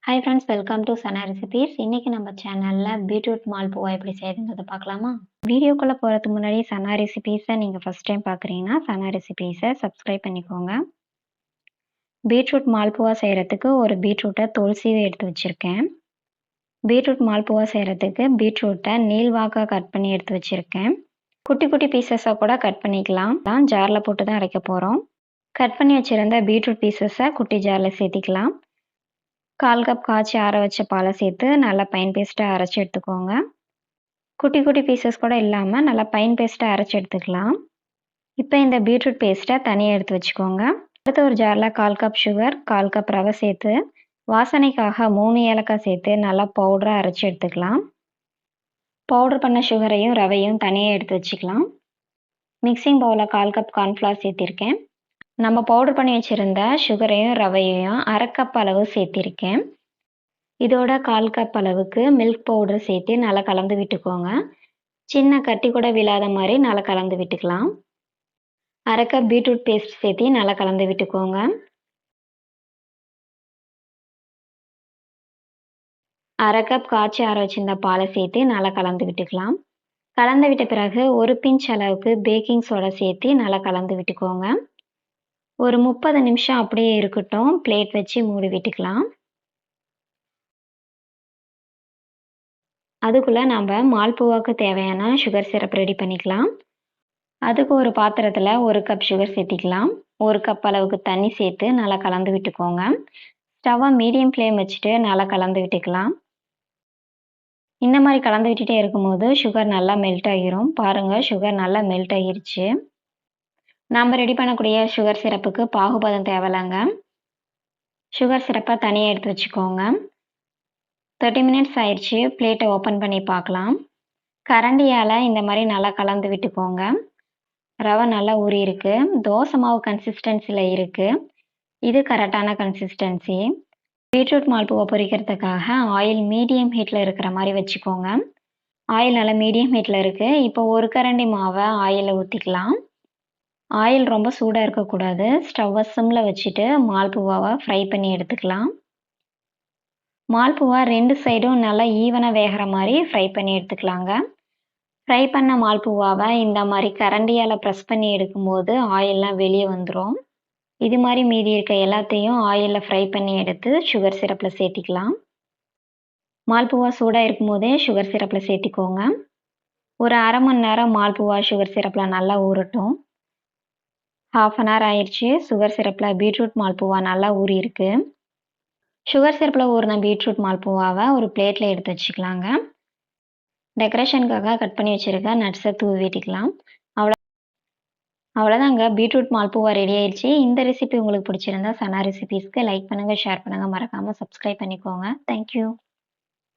Hi friends, welcome to Sana recipes. இன்னைக்கு நம்ம சேனல்ல பீட்ரூட் மால்புவா எப்படி செய்யுதுங்கிறத பார்க்கலாமா? வீடியோக்குள்ள போறதுக்கு முன்னாடி சனா ரெசிபீஸை நீங்க ஃபர்ஸ்ட் டைம் பார்க்குறீங்கன்னா சனா ரெசிபீஸை சப்ஸ்கிரைப் பண்ணிக்கோங்க. பீட்ரூட் மால்புவா செய்யறதுக்கு ஒரு பீட்ரூட்டை தோல் சீவி எடுத்து வச்சிருக்கேன். பீட்ரூட் மால்புவா செய்யறதுக்கு பீட்ரூட்டை நீள்வாக்கா கட் பண்ணி எடுத்து வச்சிருக்கேன். குட்டி குட்டி பீசஸாக கூட கட் பண்ணிக்கலாம். ஜாரில் போட்டு தான் அரைக்க போகிறோம். கட் பண்ணி வச்சிருந்த பீட்ரூட் பீசஸை குட்டி ஜாரில் சேர்த்திக்கலாம். 1/4 கப் காய்ச்சி ஆற வச்ச பாலை சேர்த்து நல்லா பைன் பேஸ்ட்டாக அரைச்சி எடுத்துக்கோங்க. குட்டி குட்டி பீசஸ் கூட இல்லாமல் நல்லா பைன் பேஸ்ட்டாக அரைச்சி எடுத்துக்கலாம். இப்போ இந்த பீட்ரூட் பேஸ்ட்டை தனியாக எடுத்து வச்சுக்கோங்க. அடுத்து ஒரு ஜாரில் 1/4 கப் சுகர், 1/4 கப் ரவை சேர்த்து வாசனைக்காக 3 ஏலக்காய் சேர்த்து நல்லா பவுடராக அரைச்சி எடுத்துக்கலாம். பவுடர் பண்ண சுகரையும் ரவையும் தனியாக எடுத்து வச்சுக்கலாம். மிக்சிங் பவுலில் 1/4 கப் கார்ன்ஃப்ளவர் சேர்த்திருக்கேன். நம்ம பவுடர் பண்ணி வச்சுருந்த சுகரையும் ரவையையும் 1/2 கப் அளவு சேர்த்திருக்கேன். இதோட 1/4 கப் அளவுக்கு மில்க் பவுடர் சேர்த்து நல்லா கலந்து விட்டுக்கோங்க. சின்ன கட்டி கூட விழாத மாதிரி நல்லா கலந்து விட்டுக்கலாம். 1/2 கப் பீட்ரூட் பேஸ்ட் சேர்த்து நல்லா கலந்து விட்டுக்கோங்க. 1/2 கப் காய்ச்சி ஆற வச்சிருந்த பாலை சேர்த்து நல்லா கலந்து விட்டுக்கலாம். கலந்து விட்ட பிறகு ஒரு பிஞ்ச் அளவுக்கு பேக்கிங் சோடா சேர்த்து நல்லா கலந்து விட்டுக்கோங்க. ஒரு 30 நிமிஷம் அப்படியே இருக்கட்டும். பிளேட் வச்சு மூடி விட்டுக்கலாம். அதுக்குள்ளே நம்ம மால்புவாவுக்கு தேவையான சுகர் சிரப் ரெடி பண்ணிக்கலாம். அதுக்கு ஒரு பாத்திரத்தில் 1 கப் சுகர் சேர்த்திக்கலாம். 1 கப் அளவுக்கு தண்ணி சேர்த்து நல்லா கலந்து விட்டுக்கோங்க. ஸ்டவ்வை மீடியம் ஃப்ளேம் வச்சுட்டு நல்லா கலந்து விட்டுக்கலாம். இந்த மாதிரி கலந்து விட்டுட்டே இருக்கும்போது சுகர் நல்லா மெல்ட் ஆகிரும். பாருங்கள், சுகர் நல்லா மெல்ட் ஆகிருச்சு. நம்ம ரெடி பண்ணக்கூடிய சுகர் சிரப்புக்கு பாகுபதம் தேவையில்லைங்க. சுகர் சிரப்பை தனியாக எடுத்து வச்சுக்கோங்க. 30 மினிட்ஸ் ஆயிடுச்சு. பிளேட்டை ஓப்பன் பண்ணி பார்க்கலாம். கரண்டியால் இந்த மாதிரி நல்லா கலந்து விட்டுக்கோங்க. ரவை நல்லா ஊறி இருக்கு. தோசை மாவு கன்சிஸ்டன்சியில் இருக்குது. இது கரெக்டான கன்சிஸ்டன்சி. பீட்ரூட் மால்புவா பொரிக்கிறதுக்காக ஆயில் மீடியம் ஹீட்டில் இருக்கிற மாதிரி வச்சுக்கோங்க. ஆயில் நல்லா மீடியம் ஹீட்டில் இருக்குது. இப்போ ஒரு கரண்டி மாவை ஆயிலில் ஊற்றிக்கலாம். ஆயில் ரொம்ப சூடாக இருக்கக்கூடாது. ஸ்டவ்வை சிம்மில் வச்சுட்டு மால்புவாவை ஃப்ரை பண்ணி எடுத்துக்கலாம். மால்புவா 2 சைடும் நல்லா ஈவனாக வேகிற மாதிரி ஃப்ரை பண்ணி எடுத்துக்கலாங்க. ஃப்ரை பண்ண மால்புவாவை இந்த மாதிரி கரண்டியால் ப்ரெஸ் பண்ணி எடுக்கும்போது ஆயிலெலாம் வெளியே வந்துடும். இது மாதிரி மீதி இருக்க எல்லாத்தையும் ஆயிலில் ஃப்ரை பண்ணி எடுத்து சுகர் சிரப்பில் சேர்த்திக்கலாம். மால்புவா சூடாக இருக்கும்போதே சுகர் சிரப்பில் சேர்த்திக்கோங்க. ஒரு அரை மணி நேரம் மால்புவா சுகர் சிரப்பில் நல்லா ஊறட்டும். 1/2 அன் ஹவர் ஆயிடுச்சு. சுகர் சிரப்பில் பீட்ரூட் மால்புவா நல்லா ஊறி இருக்கு. சுகர் சிரப்பில் ஊறின பீட்ரூட் மால்புவாவை ஒரு பிளேட்டில் எடுத்து வச்சுக்கலாங்க. டெக்கரேஷனுக்காக கட் பண்ணி வச்சுருக்க நட்ஸை தூவி விட்டுக்கலாம். அவ்வளோதாங்க, பீட்ரூட் மால்புவா ரெடி ஆயிடுச்சு. இந்த ரெசிபி உங்களுக்கு பிடிச்சிருந்தா சனா ரெசிபீஸ்க்கு லைக் பண்ணுங்கள், ஷேர் பண்ணுங்கள், மறக்காமல் சப்ஸ்கிரைப் பண்ணிக்கோங்க. தேங்க்யூ.